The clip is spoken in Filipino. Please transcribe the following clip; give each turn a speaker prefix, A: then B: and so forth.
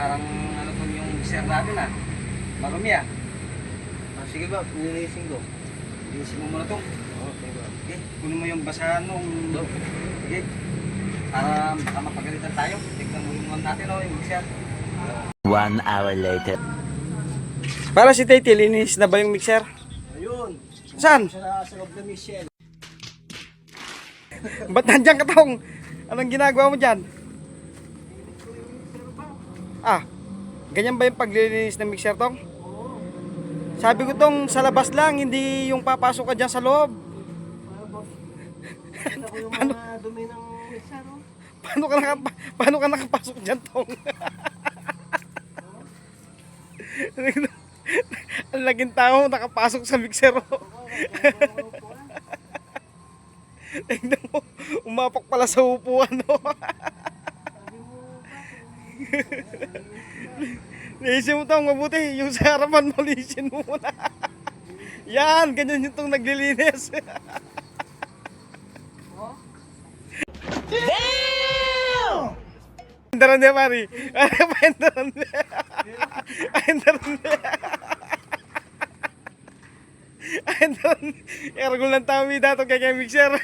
A: parang ano to yung mixer natin ah. Marumi ah.
B: Sige ba, nililisin ko.
A: Linisin mo muna to.
B: Okay ba.
A: Okay, kunin mo yung basahan nung... Okay. Para baka mapagalitan tayo. Tignan mo yung natin o yung mixer.
C: 1 hour later.
A: Para si Tete, linis na ba yung mixer?
B: Ayun.
A: Saan?
B: Sa loob na Michelle.
A: Ba't nandiyan ka tong? Anong ginagawa mo dyan? Ah, ganyan ba yung paglilinis ng mixer tong? Sabi ko tong sa labas lang, hindi yung papasok ka dyan sa loob.
B: Ito ko yung mga dumi ng mixer.
A: Paano ka nakapasok dyan tong? Ang laging tao nakapasok sa mixer. Tingnan mo, umapak pala sa upuan. Lisin mo tong mabuti, yung sa harapan mo lisin mo muna. Yan, ganyan yung tong naglilinis.
C: Damn!
A: Endaran dia pari. Apa endaran dia? Endaran dia. Endaran. Ergulan tami dato kay mixer.